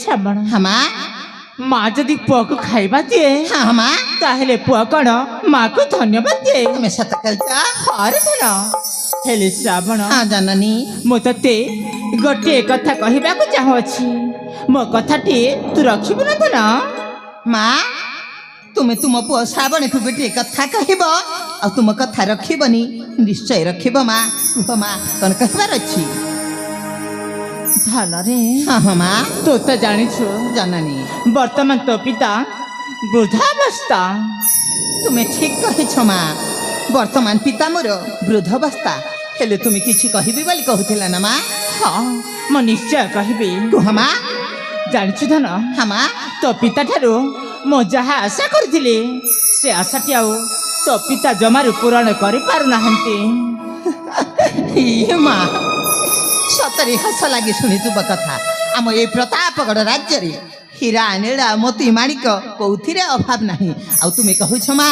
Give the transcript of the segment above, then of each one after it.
ଶ୍ରାବଣ ହଁ ମା ମା ଯଦି ପୁଅକୁ ଖାଇବା ଦିଏ ହଁ ମା ତାହେଲେ ପୁଅ କଣ ମାକୁ ଧନ୍ୟବାଦ ଦିଏ। ତୁମେ ସତ କହୁଛ? ହରେ ଧନ ହେଲେ ଶ୍ରାବଣ ହଁ ଜନନୀ ମୁଁ ତତେ ଗୋଟିଏ କଥା କହିବାକୁ ଚାହୁଁଅଛି, ମୋ କଥାଟି ତୁ ରଖିବୁ ନା ଧନ? ମା ତୁମେ ତୁମ ପୁଅ ଶ୍ରାବଣୀକୁ ଗୋଟିଏ କଥା କହିବ ଆଉ ତୁମ କଥା ରଖିବନି? ନିଶ୍ଚୟ ରଖିବ ମା। କୁହ ମା କ'ଣ କହିବାର ଅଛି? ଧନରେ ହଁ ହଁ ମା ତୁ ତ ଜାଣିଛୁ ଜନନୀ ବର୍ତ୍ତମାନ ତୋ ପିତା ବୃଦ୍ଧାବସ୍ଥା। ତୁମେ ଠିକ କହିଛ ମା। ବର୍ତ୍ତମାନ ପିତା ମୋର ବୃଦ୍ଧାବସ୍ଥା। ହେଲେ ତୁମେ କିଛି କହିବି ବୋଲି କହୁଥିଲ ନା ମା? ହଁ ମୁଁ ନିଶ୍ଚୟ କହିବି। କୁହ ମା। ଜାଣିଛୁ ଧନ ହଁ ମା ତୋ ପିତା ଠାରୁ ମୁଁ ଯାହା ଆଶା କରିଥିଲି ସେ ଆଶାଟି ଆଉ ତୋ ପିତା ଜମାରୁ ପୂରଣ କରିପାରୁନାହାନ୍ତି। ଇଏ ମା ସତରେ ହସ ଲାଗି ଶୁଣି ତୁମ କଥା। ଆମ ଏଇ ପ୍ରତାପଗଡ଼ ରାଜ୍ୟରେ ହୀରା ନୀଳା ମୋତି ମାଣିକ କୋଉଥିରେ ଅଭାବ ନାହିଁ। ଆଉ ତୁମେ କହୁଛ ମା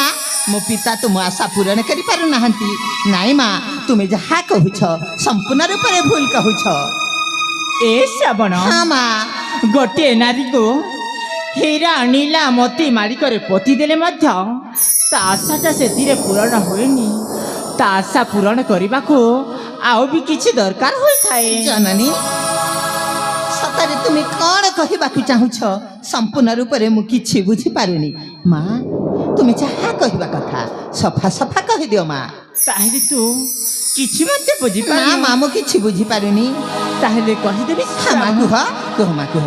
ମୋ ପିତା ତୁମ ଆଶା ପୂରଣ କରିପାରୁନାହାନ୍ତି? ନାଇଁ ମା ତୁମେ ଯାହା କହୁଛ ସମ୍ପୂର୍ଣ୍ଣ ରୂପରେ ଭୁଲ କହୁଛ। ଏ ଶ୍ରାବଣ ହଁ ମା ଗୋଟିଏ ନାରୀକୁ ହୀରା ନୀଳା ମୋତି ମାଳିକରେ ପୋତି ଦେଲେ ମଧ୍ୟ ତା ଆଶାଟା ସେଥିରେ ପୂରଣ ହୁଏନି। ତା ଆଶା ପୂରଣ କରିବାକୁ ଆଉ ବି କିଛି ଦରକାର ହୋଇଥାଏ। ଜନନୀ ସତରେ ତୁମେ କ'ଣ କହିବାକୁ ଚାହୁଁଛ? ସମ୍ପୂର୍ଣ୍ଣ ରୂପରେ ମୁଁ କିଛି ବୁଝିପାରୁନି। ମା ତୁମେ ଯାହା କହିବା କଥା ସଫା ସଫା କହିଦିଅ ମା। ତାହେଲେ ତୁ କିଛି ମଧ୍ୟ ନା ବୁଝିପାରୁନୁ? ମା ମୁଁ କିଛି ବୁଝିପାରୁନି। ତାହେଲେ କହିଦେବି ହଁ ମା କୁହ କୁହ ମା କୁହ।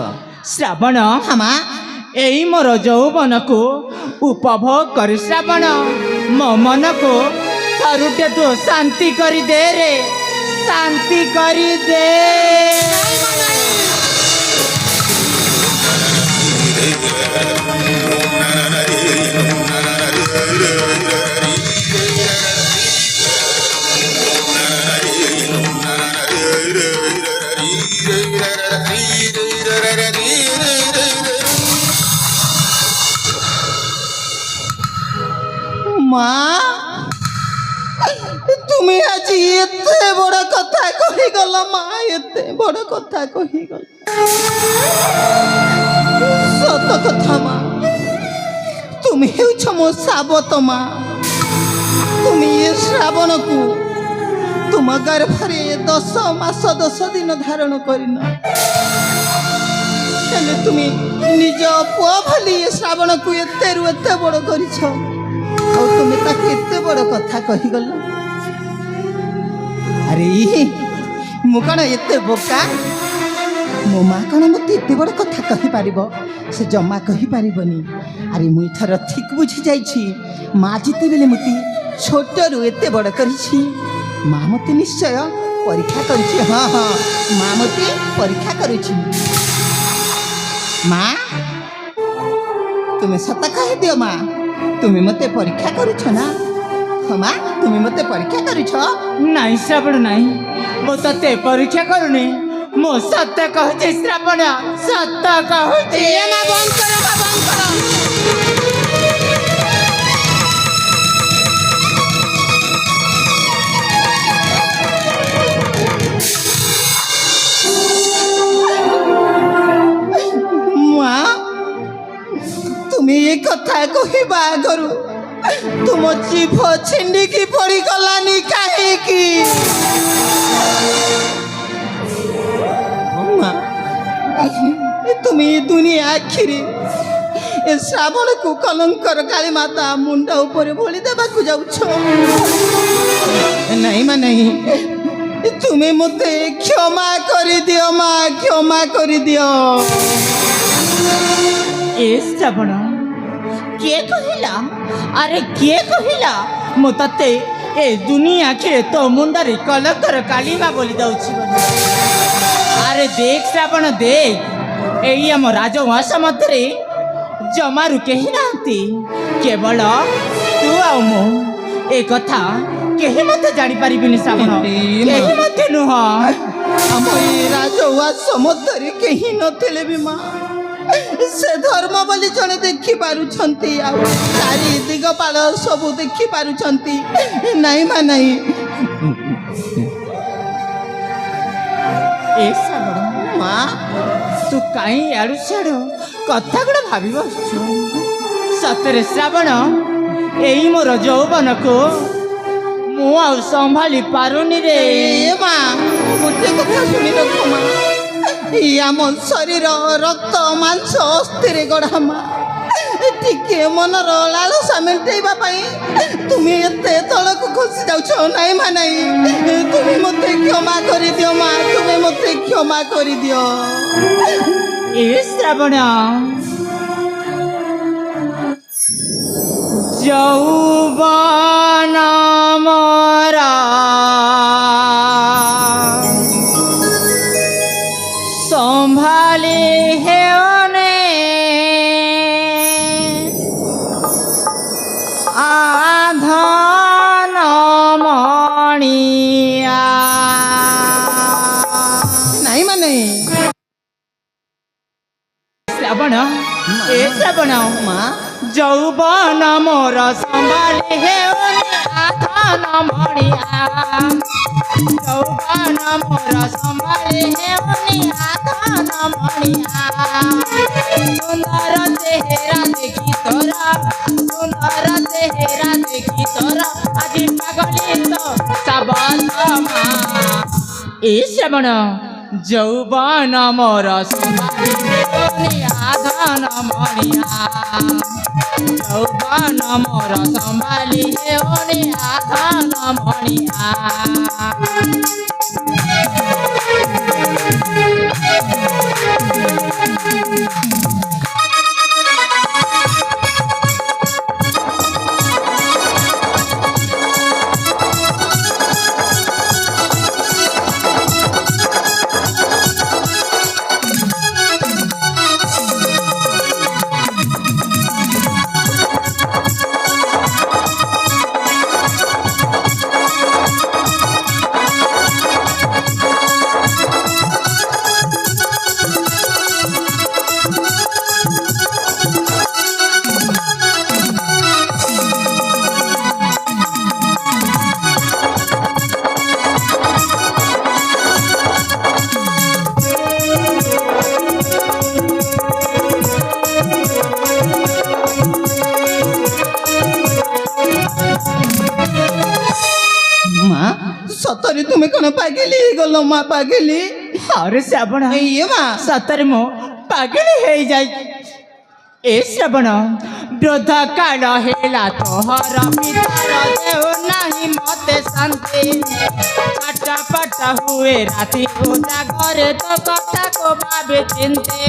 ଶ୍ରାବଣ ହଁ ମା ଏଇ ମୋର ଯୌବନକୁ ଉପଭୋଗ କରି ଶ୍ରାବଣ ମୋ ମନକୁ ଥରୁଟେ ତୁ ଶାନ୍ତି କରିଦେ ରେ, ଶାନ୍ତି କରିଦେ। মা তুমি আজ এতে বড় কথা কহিগল মা, এতে বড় কথা কহিগল। সত কথা মা তুমি হেউছ মো সাবত মা। তুমি এ শ্রাবণকু তুম গর্ভরে 10 মাস 10 দিন ধারণ করিন। ହେଲେ ତୁମେ ନିଜ ପୁଅ ଭଳି ଏ ଶ୍ରାବଣକୁ ଏତେରୁ ଏତେ ବଡ଼ କରିଛ। ଆଉ ତୁମେ ତାକୁ ଏତେ ବଡ଼ କଥା କହିଗଲ। ଆରେ ମୁଁ କ'ଣ ଏତେ ବୋକା? ମୋ ମା କ'ଣ ମୋତେ ଏତେ ବଡ଼ କଥା କହିପାରିବ? ସେ ଜମା କହିପାରିବନି। ଆରେ ମୁଁ ଏଥର ଠିକ୍ ବୁଝି ଯାଇଛି। ମା ଯେତେବେଳେ ମୋତେ ଛୋଟରୁ ଏତେ ବଡ଼ କରିଛି, ମା ମୋତେ ନିଶ୍ଚୟ ପରୀକ୍ଷା କରୁଛି। ହଁ ହଁ ମା ମୋତେ ପରୀକ୍ଷା କରୁଛି। ମା ତୁମେ ସତ କହିଦିଅ ମା, ତୁମେ ମୋତେ ପରୀକ୍ଷା କରୁଛ ନା? ହଁ ମା ତୁମେ ମୋତେ ପରୀକ୍ଷା କରୁଛ? ନାଇଁ ଶ୍ରାବଣ ନାଇଁ, ମୁଁ ତତେ ପରୀକ୍ଷା କରୁନି, ମୁଁ ସତ କହୁଛି ଶ୍ରାବଣ, ସତ କହୁଛି। ମା ବନ୍ଦ କର ମା ବନ୍ଦ କର। ମା ତୁମେ ଏ କଥା କହିବା ଆଗରୁ ତୁମ ଜିଭ ଛିଣ୍ଡିକି ପଡ଼ିଗଲାନି କାହିଁକି? ମା ତୁମେ ଏ ଦୁନିଆ ଆଖିରେ ଏ ଶ୍ରାବଣକୁ କଲଙ୍କର କାଳୀ ମାତା ମୁଣ୍ଡ ଉପରେ ଭଳି ଦେବାକୁ ଯାଉଛ। ନାଇଁ ମା ନାହିଁ, ତୁମେ ମୋତେ କ୍ଷମା କରିଦିଅ ମା, କ୍ଷମା କରିଦିଅ। ଏ ଶ୍ରାବଣ କିଏ କହିଲା? ଆରେ କିଏ କହିଲା ମୁଁ ତତେ ଏ ଦୁନିଆ ଆଖିରେ ତୋ ମୁଣ୍ଡରେ କଲଙ୍କର କାଳିମା ବୋଲି ଦଉଛି ବୋଲି? ଆରେ ଦେଖ ଶ୍ରାବଣ ଦେଖ, ଏଇ ଆମ ରାଜଉଆସ ମଧ୍ୟରେ ଜମାରୁ କେହି ନାହାନ୍ତି, କେବଳ ତୁ ଆଉ ମୁଁ। ଏ କଥା କେହି ମଧ୍ୟ ଜାଣିପାରିବିନି ଶ୍ରାବଣ, କେହି ମଧ୍ୟ ନୁହଁ। ଆମ ଏ ରାଜଉଆସ ମଧ୍ୟରେ କେହି ନଥିଲେ ବି ମା ସେ ଧର୍ମ ବୋଲି ଜଣେ ଦେଖିପାରୁଛନ୍ତି, ଆଉ ଚାରି ଦିଗପାଳ ସବୁ ଦେଖିପାରୁଛନ୍ତି। ନାଇଁ ମା ନାହିଁ। ଏ ଶ୍ରାବଣ ମା ତୁ କାହିଁ ଆଡ଼ୁ ସିଆଡ଼ୁ କଥା ଗୁଡ଼ା ଭାବି ବସୁଛୁ। ସତରେ ଶ୍ରାବଣ, ଏଇ ମୋର ଯୌବନକୁ ମୁଁ ଆଉ ସମ୍ଭାଳି ପାରୁନି ରେ। ଏ ମା ଗୋଟେ କଥା ଶୁଣି ରଖ ମା, ଏଇ ଆମ ଶରୀର ରକ୍ତ ମାଂସ ଅସ୍ଥିରେ ଗଢ଼ା ମା। ଟିକେ ମନର ଲାଳସା ମେଣ୍ଟେଇବା ପାଇଁ ତୁମେ ଏତେ ତଳକୁ ଖସି ଯାଉଛ। ନାଇଁ ମା ନାଇଁ, ତୁମେ ମୋତେ କ୍ଷମା କରିଦିଅ ମା, ତୁମେ ମୋତେ କ୍ଷମା କରିଦିଅ। ଏ ଶ୍ରାବଣ, ଯୌବନ ମରା ସମ୍ଭାଳି ହେଉନି, ଆଧନ ମଣିଆ। ନାଇଁ ମାନେ ଶ୍ରାବଣ, ଏ ଶ୍ରାବଣ, ମା ଯୌବନ ମୋର ସମ୍ଭାଳି ହେଉନି, ଆଧନ ମଣିଆ। ଯୌବନ ମୋର ସମ୍ଭାଳି ହେଉନି, ଆଧନ ମଣିଆ। ସୁନ୍ଦର ଚେହେରା ଦେଖି ତୋର, ସୁନ୍ଦର ଚେହେରା ଦେଖି ତୋର, ଆଜି ପାଗଳିତ ସାବତ ମା। ଏ ଶ୍ରାବଣ, ଯୌବନ ମୋର ସମ୍ଭାଳି ହେଉନି, ଆଧନ ମଣିଆ। ଯୌବନ ମୋର ସମ୍ଭାଳି ହେଉନି, ଆଧନ ମଣିଆ। ମା ସତରେ ତୁମେ କ'ଣ ପାଗିଲି ହେଇଗଲ ମା? ପାଗିଲି? ଆରେ ଶ୍ରାବଣ, ଇଏ ମା ସତରେ ମୁଁ ପାଗଳ ହେଇଯାଇ। ଏ ଶ୍ରାବଣ, ବୃଦ୍ଧ କାଳ ହେଲା ତୋହର ପିତାର ଦେଉ ନାହିଁ ମତେ ଶାନ୍ତି। ଛଟପଟ ହୁଏ ରାତି ଉଜାଗରେ ତୋ କଥାକୁ ଭାବେ ଚିନ୍ତେ।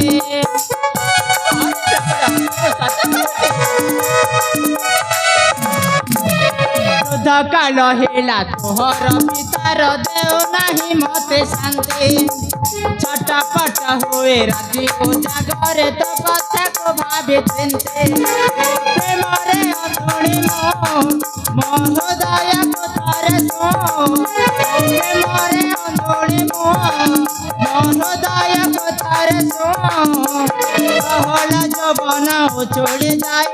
ବୃଦ୍ଧ କାଳ ହେଲା ତୋହର ପିତାର ଦେଉ ନାହିଁ ମତେ ଶାନ୍ତି। ଛଟପଟ ହୁଏ ରାତି ଉଜାଗରେ ତୋ କଥାକୁ ଭାବେ ଚିନ୍ତେ। ପ୍ରେମରେ ଅଧୁଣି ମୋ ହୃଦୟକୁ ଥରେ ଶୁଣ। ପ୍ରେମରେ ଅଧୁଣି ମୋ ହୃଦୟକୁ ଥରେ ଶୁଣ। ସହଳ ଯୌବନ ଉଛୁଳି ଯାଏ,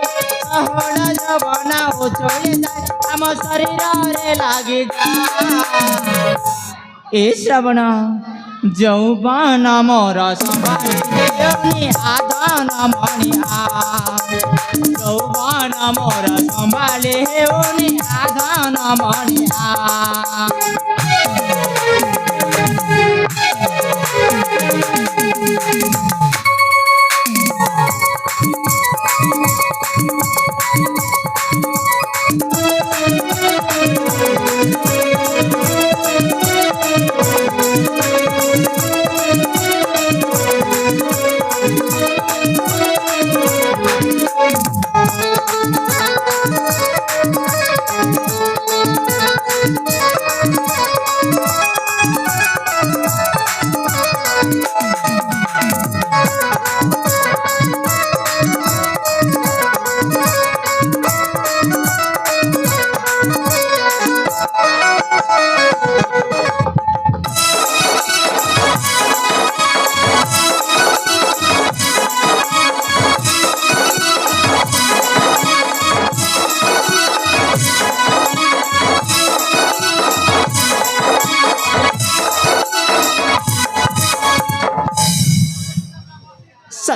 ସହଳ ଯୌବନ ଉଛୁଳି ଯାଏ, ଆମ ଶରୀରରେ ଲାଗିଯାଏ। ଏ ଶ୍ରାବଣ, ଯୌବନ ମୋର ସମ୍ଭାଳି ହେଉନି, ଆଧନ ମଣିଆ। ଯୌବନ ମୋର ସମ୍ଭାଳି ହେଉନି, ଆଧନ ମଣିଆ।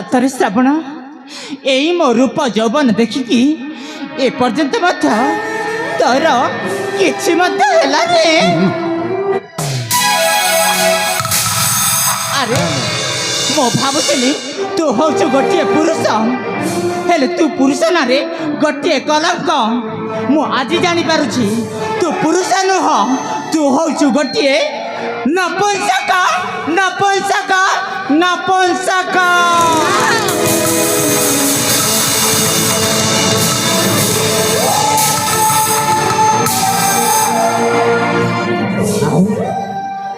ସତରେ ଶ୍ରାବଣ ଏଇ ମୋ ରୂପ ଯୌବନ ଦେଖିକି ଏପର୍ଯ୍ୟନ୍ତ ମଧ୍ୟ ତୋର କିଛି ମଧ୍ୟ ହେଲାନି। ଆରେ ମୁଁ ଭାବୁଥିଲି ତୁ ହଉଛୁ ଗୋଟିଏ ପୁରୁଷ, ହେଲେ ତୁ ପୁରୁଷ ନାରେ ଗୋଟିଏ କଲଙ୍କ। ମୁଁ ଆଜି ଜାଣିପାରୁଛି ତୁ ପୁରୁଷ ନୁହଁ, ତୁ ହଉଛୁ ଗୋଟିଏ ନପୁଂସକ ନପୁଂସକ ନପୁଂସକ।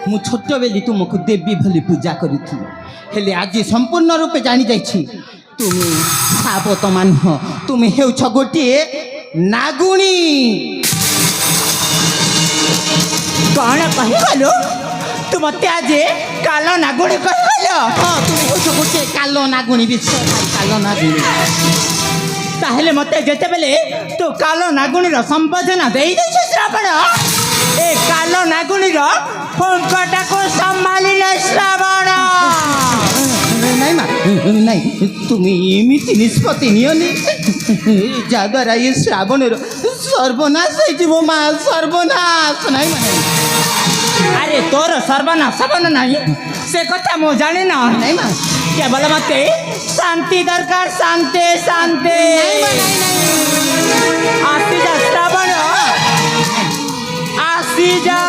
ମୁଁ ଛୋଟବେଲି ତୁମକୁ ଦେବୀ ଭଳି ପୂଜା କରୁଥିଲି, ହେଲେ ଆଜି ସମ୍ପୂର୍ଣ୍ଣ ରୂପେ ଜାଣିଯାଇଛି ତୁମେ ଭାବତମା ନୁହଁ, ତୁମେ ହେଉଛ ଗୋଟିଏ ନାଗୁଣୀ। କ'ଣ କହିଗଲୁ? ତୁ ମତେ ଆଜି କାଲ ନାଗୁଣୀ କହିଗଲ? ହଁ, ତୁମେ ହେଉଛ ଗୋଟିଏ କାଲ ନାଗୁଣୀ, ବିଶ୍ୱ କାଲ ନାଗୁଣୀ। ତାହେଲେ ମତେ ଯେତେବେଳେ ତୁ କାଲ ନାଗୁଣୀର ସମ୍ବୋଧନା ଦେଇଦେଇଛୁ ଶ୍ରାବଣ, ଏ କାଲ ନାଗୁଣୀର ଫୁଙ୍କଟାକୁ ସମ୍ଭାଳିଲେ ଶ୍ରାବଣ। ନାଇଁ ମା, ନାଇଁ, ତୁମେ ଏମିତି ନିଷ୍ପତ୍ତି ନିଅନି ଯାଦ୍ୱାରା ଏ ଶ୍ରାବଣର ସର୍ବନାଶ ହେଇଯିବ ମା, ସର୍ବନାଶ। ନାଇଁ ମା, ଆରେ ତୋର ସର୍ବନାଶ ହବନ ନାହିଁ ସେ କଥା ମୁଁ ଜାଣି ନାହିଁ। ନାଇଁ ମା, କେବଳ ମତେ ଶାନ୍ତି ଦରକାର, ଶାନ୍ତି ଶାନ୍ତି। ଆସିଯା ଶ୍ରାବଣ, ଆସିଯା।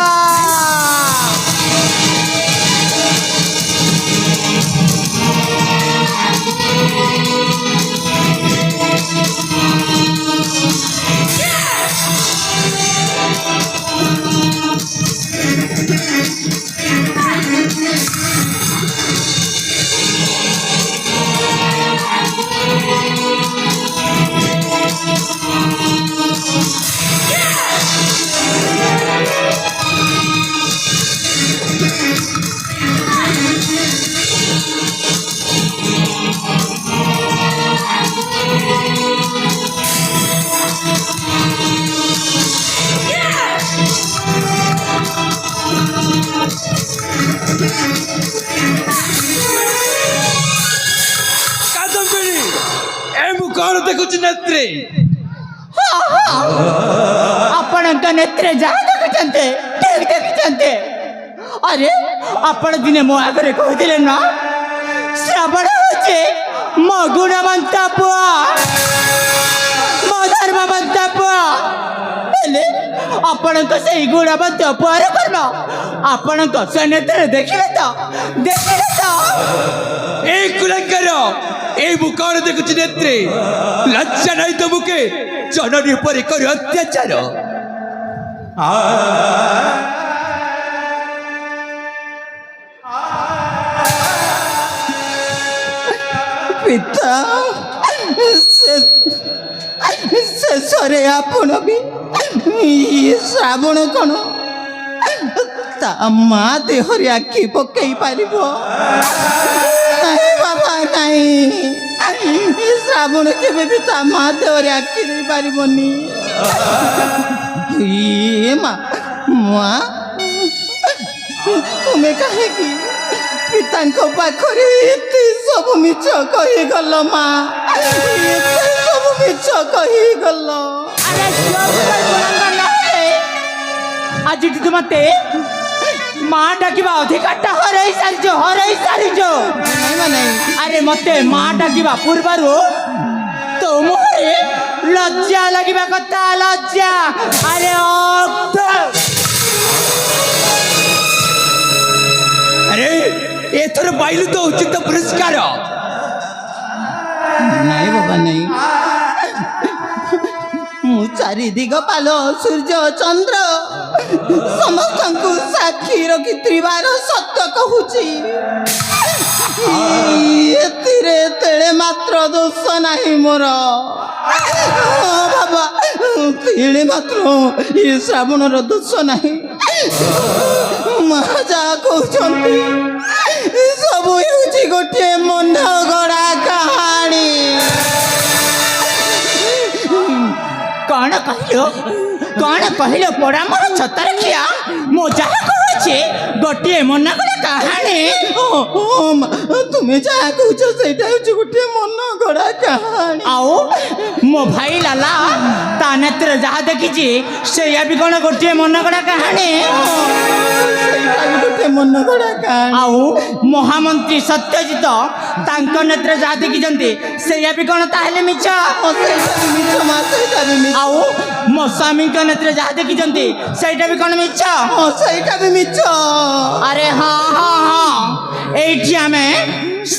କ'ଣ ଦେଖୁଛି ନେତ୍ରୀ? ଆପଣଙ୍କ ନେତ୍ରେ ଯାହା ଦେଖୁଛନ୍ତି ଠିକ୍ ଦେଖିଛନ୍ତି। ଆରେ ଆପଣ ଦିନେ ମୋ ଆଗରେ କହିଥିଲେ ନା ଶ୍ରାବଣ ହେଉଛି ମୋ ଗୁଣବନ୍ତ ପୁଅ, ମୋ ଧର୍ମବନ୍ତ ପୁଅ। ହେଲେ ଆପଣଙ୍କ ସେଇ ଗୁଣବନ୍ତ ପୁଅର କର୍ମ ଆପଣଙ୍କ ସେ ନେତ୍ରରେ ଦେଖିଲେ ତ, ଦେଖିଲେ ତ? এই কুলাঙ্গার, এই মু କ'ଣ ଦେଖୁଛି ନେତ୍ରୀ? ଲଜ୍ଜା ନାହିଁ ତମୁକେ ଜନନୀ ଉପରେ କରି ଅତ୍ୟାଚାର। ପିତା, ଶେଷରେ ଆପଣ ବି ଇଏ ଶ୍ରାବଣ କ'ଣ ତା ମା ଦେହରେ ଆଖି ପକେଇ ପାରିବ? ନାଇଁ ବାବା, ନାଇଁ, ଶ୍ରାବଣ କେବେ ବି ତା ମା ଦେହରେ ଆଖି ଦେଇପାରିବନି। ଇଏ ମା, ତୁମେ କାହିଁକି ପିତାଙ୍କ ପାଖରେ ଏତେ ସବୁ ମିଛ କହିଗଲ ମା? ଏତେ ସବୁ ମିଛ କହିଗଲ। ଆଜିଠୁ ମତେ ମା ଡାକିବା ଅଧିକାରଟା ହରେଇ ସାରିଛ, ହରେଇ ସାରିଛ। ଆରେ ମତେ ମା ଡାକିବା ପୂର୍ବରୁ ତୋ ମୁହଁରେ ଲଜ୍ଜା ଲାଗିବା କଥା, ଲଜ୍ଜା। ଆରେ ଆରେ ଏଥର ପାଇଲୁ ତ ଉଚିତ ପୁରସ୍କାର। ନାଇଁ ବାବା, ନାଇଁ, ମୁଁ ଚାରି ଦିଗ ପାଲ ସୂର୍ଯ୍ୟ ଚନ୍ଦ୍ର ସମସ୍ତଙ୍କୁ ସାକ୍ଷୀ ରଖିଥିବାର ସତ୍ୟ କହୁଛି। ଏଥିରେ ତେଳେ ମାତ୍ର ଦୋଷ ନାହିଁ ମୋର। ବାବା, ତେଳେ ମାତ୍ର ଏ ଶ୍ରାବଣର ଦୋଷ ନାହିଁ। ମା ଯାହା କହୁଛନ୍ତି ସବୁ ହେଉଛି ଗୋଟିଏ ମନ ଗଢ଼ା କାହାଣୀ। କ'ଣ କହିଲ, କ'ଣ କହିଲ ପଡ଼ା ମୋର ଛତାର ଖିଆ? ମୁଁ ଯାହା କହୁଛି ଅଛି ଗୋଟିଏ ମନ ଗଢ଼ା କାହାଣୀ। ତୁମେ ଯାହା କହୁଛ ସେଇଟା ହେଉଛି ଗୋଟିଏ ମନ ଗଢ଼ା କାହାଣୀ। ଆଉ ମୋ ଭାଇ ଲାଲା ତା ନେତ୍ରରେ ଯାହା ଦେଖିଛି ସେଇଆ ବି କ'ଣ ଗୋଟିଏ ମନ ଗଢ଼ା କାହାଣୀ? ସେଇଟା ବି ଗୋଟେ ମନ ଗଢ଼ା କାହାଣୀ। ଆଉ ମହାମନ୍ତ୍ରୀ ସତ୍ୟଜିତ ତାଙ୍କ ନେତ୍ରରେ ଯାହା ଦେଖିଛନ୍ତି ସେଇଆ ବି କ'ଣ ତାହେଲେ ମିଛ? ସେଇଟା ବି ମିଛ ମା, ସେଇଟା ବି ମିଛ। ଆଉ ମୋ ସ୍ୱାମୀଙ୍କ ନେତ୍ରରେ ଯାହା ଦେଖିଛନ୍ତି ସେଇଟା ବି କ'ଣ ମିଛ? ସେଇଟା ବି ମିଛ। ଆରେ ହଁ ହଁ ହଁ, ଏଇଠି ଆମେ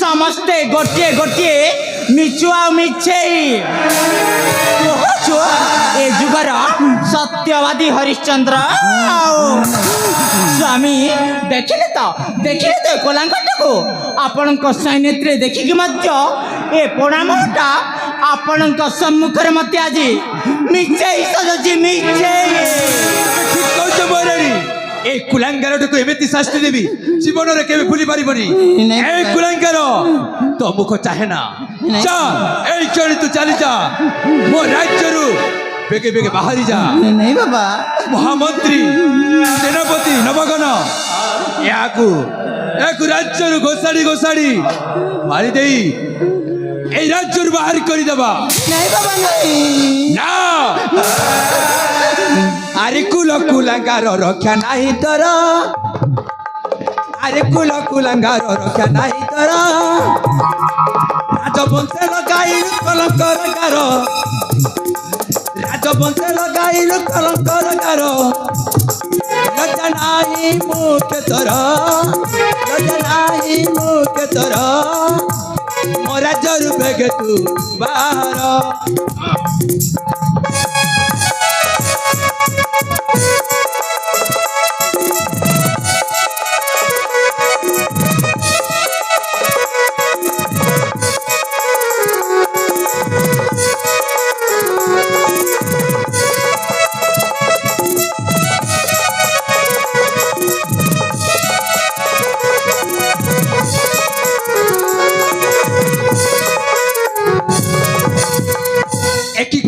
ସମସ୍ତେ ଗୋଟିଏ ଗୋଟିଏ ମିଛୁଆ ଆଉ ମିଛେଇ କହୁଛୁ। ଏ ଯୁଗର ସତ୍ୟବାଦୀ ହରିଶ୍ଚନ୍ଦ୍ର ଆଉ ସ୍ୱାମୀ ଦେଖିଲେ ତ କୋଲାଙ୍କଟାକୁ ଆପଣଙ୍କ ସୈନ୍ୟତ୍ରୀ ଦେଖିକି ମଧ୍ୟ ଏ ପଣାମଟା ଆପଣଙ୍କ ସମ୍ମୁଖରେ ମୋତେ ଆଜି ମିଛେଇ ସଜୁଛି ମିଛେଇ। ঠিক কইছ মহারানী, এই কুলাঙ্গারটাকে এমিতি শাস্তি দেবি জীবନରେ কেবে ভুলি পারিবনি। এই কুলাঙ্গার তো মুখ চাহে না। যা এই চড়ি তু চালি যা, মো রাজ্যরু বেগে বেগে বাহারি যা। নেই বাবা, মহামন্ত্রী সেনাপতি নবগণ ইয়াকু রাজ্যরু ঘোষাড়ি ঘোষাড়ি মারি দেই এই রাজ্যরু বাহারি করে দেবা। নেই বাবা, নেই। না, আরে কুলাঙ্গার রক্ষা নাই তোর, আরে কুলাঙ্গার রক্ষা নাই তোর। রাজবংশে লগাইল কলঙ্কর গার, রাজবংশে লগাইল কলঙ্কর গার। লজ্জা নাই মুখে তোর, লজ্জা নাই মুখে তোর। মোরা জরু বেগে তু বাহার।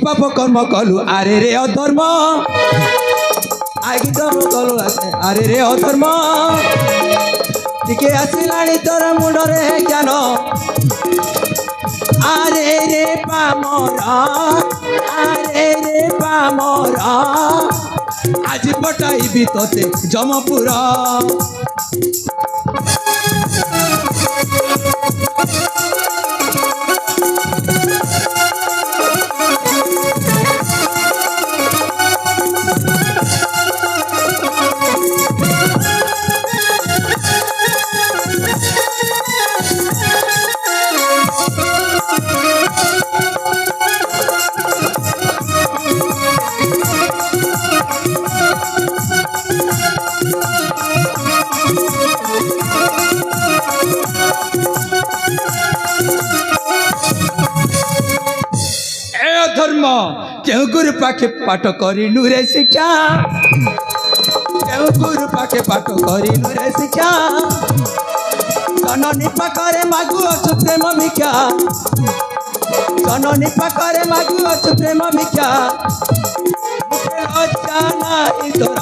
পাপ কর্ম কলু আরে রে অধর্ম, আগে ধর্ম কলু আরে রে অধর্ম। টিকে আসিলানি তোর মুন্ডরে জ্ঞান, আরে রে পামর, আরে রে পামর। আজি পটাইবি তোতে যমপুর। ধর্ম কেউ গুরু পাখে পাঠ করিলু রে শিক্ষা, কেউ গুরু পাখে পাঠ করিলু রে শিক্ষা। জননী পাখরে মাগু অছু প্রেম ভিক্ষা, জননী পাখরে মাগু অছু প্রেম ভিক্ষা। মুখে লজ্জা নাই তোর,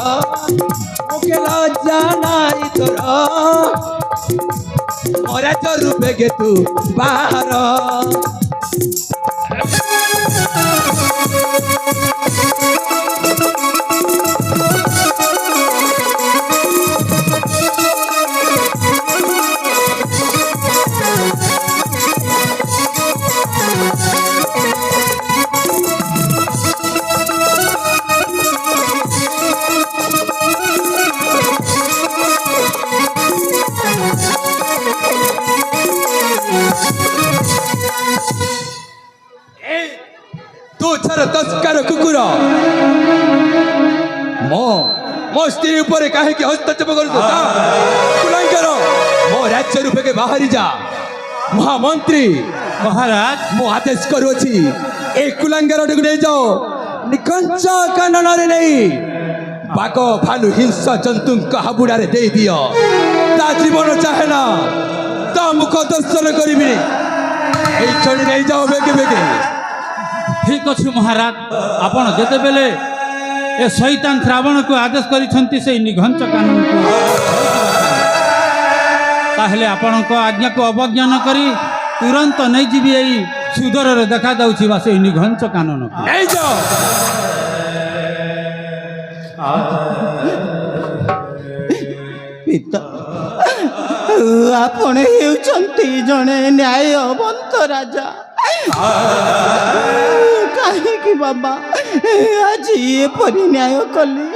মুখে লজ্জা নাই তোর। মোরা জরু বেগে তু বাহার। তস্কার কুকুর ମୋ ସ୍ତ୍ରୀ ଉପରେ କାହିଁକି ହସ୍ତକ୍ଷେପ କରୁଛ? କୁଲାঙ্ଗାର ମୋ ରାଜ୍ୟ ରୂପେ ବାହାରି ଯା। ମହାମନ୍ତ୍ରୀ মহারাজ, ମୁଁ ଆଦେଶ କରୁଅଛି ଏ କୁଲାঙ্ଗାରଟିକୁ ନେଇଯାଅ, ନିକଞ୍ଚ କାନନରେ ନେଇ ବାଘ ଭାଲୁ ହିଂସ ଜନ୍ତୁଙ୍କ ହାବୁଡ଼ାରେ ଦେଇଦିଅ। ତା ଜୀବନ ଚାହେଁ ନା, ତା ମୁଖ ଦର୍ଶନ କରିବିନି। এই ছড়ি নেই যাও বেগে বেগে। ঠিক ଅଛି ମହାରାଜ, ଆପଣ ଯେତେବେଳେ ଏ ଶୈତାନ ଶ୍ରାବଣକୁ ଆଦେଶ କରିଛନ୍ତି ସେଇ ନିଘଞ୍ଚ କାନନକୁ। ତାହେଲେ ଆପଣଙ୍କ ଆଜ୍ଞାକୁ ଅବଜ୍ଞାନ କରି ତୁରନ୍ତ ନେଇଯିବି ଏଇ ସୁଦରରେ ଦେଖାଯାଉଥିବା ସେଇ ନିଘଞ୍ଚ କାନନକୁ। ନେଇଯାଅ। ପିତା ଆପଣ ହେଉଛନ୍ତି ଜଣେ ନ୍ୟାୟବନ୍ତ ରାଜା। କାହିଁକି ବାବା ଆଜି ଏପରି ନ୍ୟାୟ କଲି?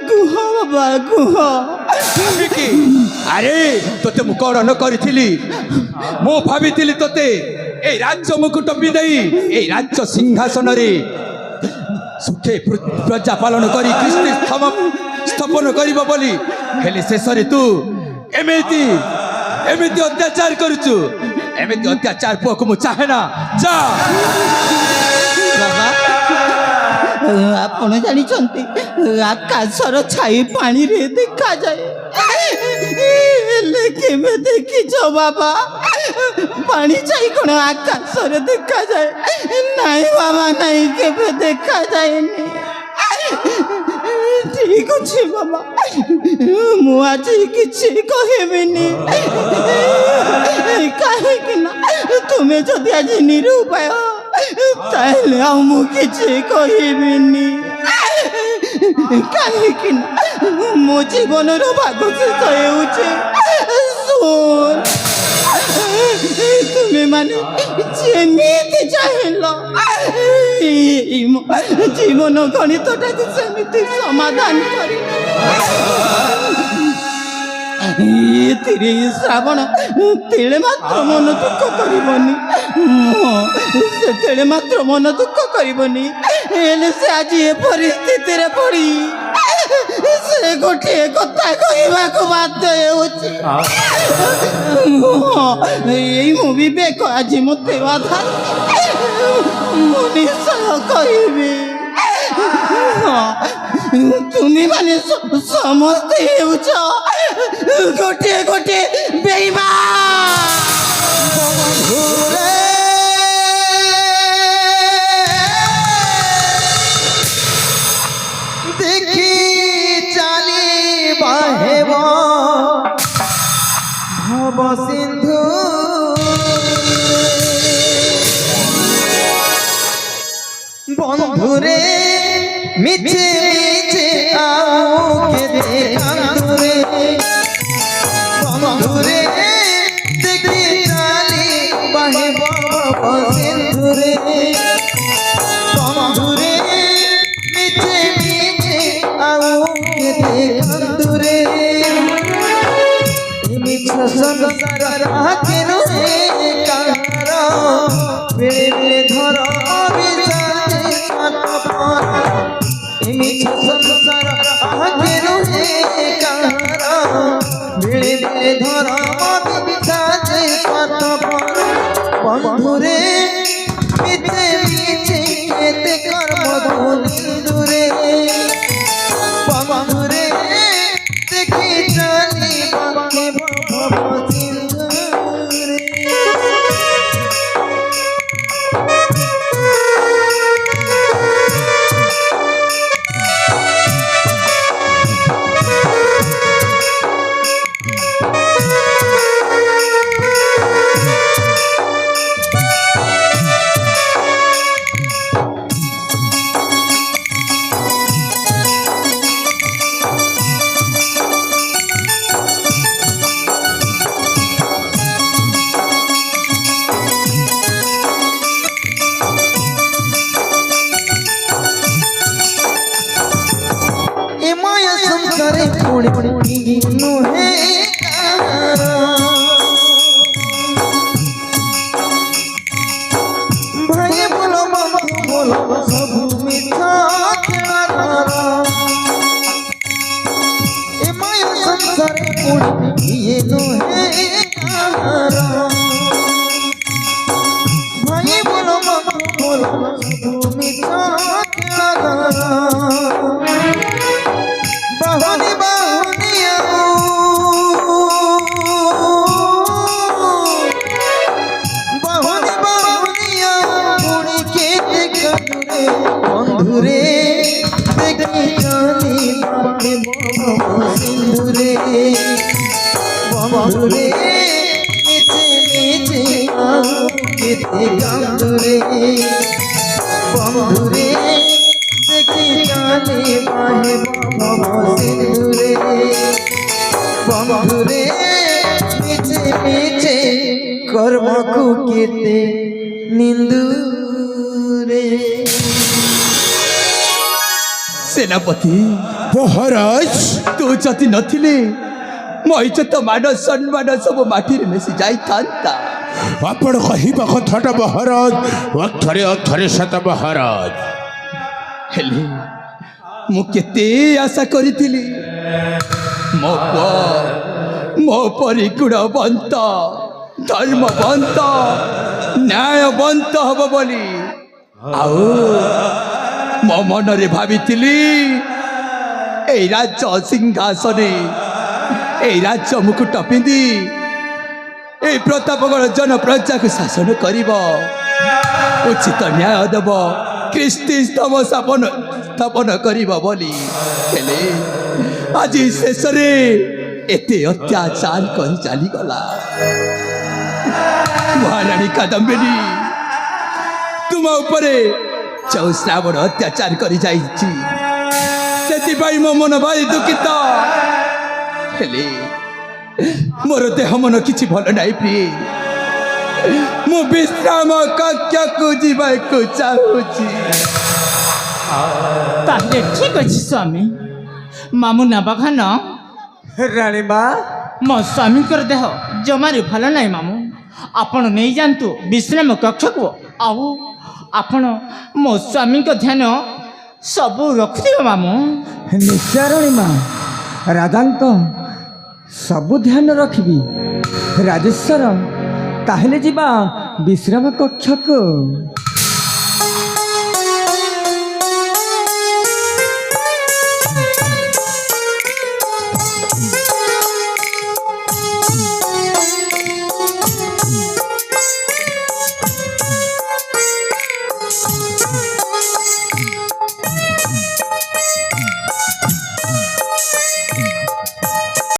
କୁହ ବାବା କୁହ। କାହିଁକି? ଆରେ ତୋତେ ମୁଁ କଣ ନ କରିଥିଲି? ମୁଁ ଭାବିଥିଲି ତୋତେ এই রাজ্য মুকুট পিঁধাই এই রাজ্য সিংহাসନରେ সুখে প্রজা পালন କରି কৃষ্টি স্থাপন କରିବ ବୋଲି, ହେଲେ ଶେଷରେ ତୁ ଏମିତି ଅତ୍ୟାଚାର କରୁଛୁ। ଏମିତି ଅତ୍ୟାଚାର ପୁଅକୁ ମୁଁ ଚାହେଁ ନା। ଯା। ବାବା ଆପଣ ଜାଣିଛନ୍ତି ଆକାଶର ଛାଇ ପାଣିରେ ଦେଖାଯାଏ, ହେଲେ କେବେ ଦେଖିଛ ବାବା ପାଣି ଛାଇ କ'ଣ ଆକାଶରେ ଦେଖାଯାଏ? ନାଇଁ ବାବା ନାଇଁ, କେବେ ଦେଖାଯାଏନି। ଠିକ ଅଛି ବାବା, ମୁଁ ଆଜି କିଛି କହିବିନି। କାହିଁକି ନା ତୁମେ ଯଦି ଆଜି ନିରୁପାୟ ତାହେଲେ ଆଉ ମୁଁ କିଛି କହିବିନି। କାହିଁକି ନା ମୋ ଜୀବନର ଭାଗ ଶେଷ ହେଉଛି। ଶୁଣ, ତୁମେ ମାନେ ଯେମିତି ଚାହିଁଲ ଜୀବନ ଗଣିତଟାକୁ ସେମିତି ସମାଧାନ କରି ଏଥିରେ ଶ୍ରାବଣ ତେଳେ ମାତ୍ର ମନ ଦୁଃଖ କରିବନି। ସେତେଳେ ମାତ୍ର ମନ ଦୁଃଖ କରିବନି। ହେଲେ ସେ ଆଜି ଏ ପରିସ୍ଥିତିରେ ପଡ଼ି ସେ ଗୋଟିଏ କଥା କହିବାକୁ ବାଧ୍ୟ ହେଉଛି। ଏଇ ମୁଁ ବିବେକ ଆଜି ମୋତେ ବାଧା, ମୁଁ ନିଶ୍ଚୟ କହିବି। ତୁମେ ମାନେ ସମସ୍ତେ ହେଉଛ ଗୋଟିଏ ଗୋଟିଏ ବେଇମାନ। দেখি চালি বাহেব ভব সিন্ধু, বন্ধুরে মিছে মিছে আও কেতে কান্দুরে, বন্ধুরে দেখি চালি বাহেব ভব সিন্ধুরে, বন্ধুরে মিছে মিছে আও কেতে কান্দুরে, মিছ সংসার কেন কার বেড়ে ধর বিছাতে সাতপর, মিছ সংসার কেন কার বেড়ে ধর বিছাতে সাতপর, বন্ধুরে মিছে মিছে কেতে কর্ম ধুরে, বন্ধুরে দেখি জানি বাকে ভব সিন্ধুরে। এ মায়া সংসারে পড়ে পড়ে নুহে ভাই বলো বাবা বলো সবু মিঠা খেলা, এ মায়া সংসারে পড়ে গিয়ে নুহে ভাই বলো বাবা বলো সবু মিঠা খেলা, বাহুনি বাহুনিয়া বাহুনি বাহুনিয়া পুরি কেতে কান্দুরে, বন্ধুরে সিন্ধুরে বন্ধুরে মিছে মিছে কেতে গান্ধুরে বন্ধুরে দেখি জানে বাহে সিন্ধুরে বন্ধুরে মিছে মিছে কর্মকু কেতে নিন্দুরে ସେନାପତି ମହାରାଜ ତୁ ଯଦି ନଥିଲେ ମୋ ଇଜ୍ଜତ ମାନ ସମ୍ମାନ ସବୁ ମାଟିରେ ମିଶି ଯାଇଥାନ୍ତା। ଆପଣ କହିବା କଥାଟା ମହାରାଜ ଅଥରେ ଅଥରେ ସତ ମହାରାଜ। ହେଲେ ମୁଁ କେତେ ଆଶା କରିଥିଲି ମୋ ପୁଅ ମୋ ପରି ଗୁଣବନ୍ତ ଧର୍ମବନ୍ତ ନ୍ୟାୟବନ୍ତ ହବ ବୋଲି ଆଉ ମୋ ମନରେ ଭାବିଥିଲି ଏଇ ରାଜ୍ୟ ସିଂହାସନେ ଏଇ ରାଜ୍ୟ ମୁକୁଟ ପିନ୍ଧି ଏଇ ପ୍ରତାପଗଡ଼ ଜନପ୍ରଜାକୁ ଶାସନ କରିବ ଉଚିତ ନ୍ୟାୟ ଦେବ ଖ୍ରୀଷ୍ଟି ସ୍ଥାପନ କରିବ ବୋଲି ହେଲେ ଆଜି ଶେଷରେ ଏତେ ଅତ୍ୟାଚାର କରି ଚାଲିଗଲା। ମହାରାଣୀ କାଦମ୍ବିନୀ ତୁମ ଉପରେ ଯେଉଁ ଶ୍ରାବଣ ଅତ୍ୟାଚାର କରି ଯାଇଛି ସେଥିପାଇଁ ମୋ ମନ ଭାରି ଦୁଃଖିତ। ହେଲେ ମୋର ଦେହ ମନ କିଛି ଭଲ ନାହିଁ ପ୍ରିୟ। ମୁଁ ବିଶ୍ରାମ କକ୍ଷକୁ ଯିବାକୁ ଚାହୁଁଛି। ତାହେଲେ ଠିକ ଅଛି ସ୍ୱାମୀ। ମାମୁଁ ନବାଖାନ ରାଣୀ ମା ମୋ ସ୍ୱାମୀଙ୍କର ଦେହ ଜମାରୁ ଭଲ ନାହିଁ ମାମୁଁ। ଆପଣ ନେଇଯାଆନ୍ତୁ ବିଶ୍ରାମ କକ୍ଷକୁ। ଆଉ ଆପଣ ମୋ ସ୍ୱାମୀଙ୍କ ଧ୍ୟାନ ସବୁ ରଖୁଥିବେ ମାମୁଁ। ନିଶ୍ଚୟ ରାଣୀ ମା ରାଜାଙ୍କ ସବୁ ଧ୍ୟାନ ରଖିବି। ରାଜେଶ୍ୱର ତାହେଲେ ଯିବା ବିଶ୍ରାମ କକ୍ଷକୁ।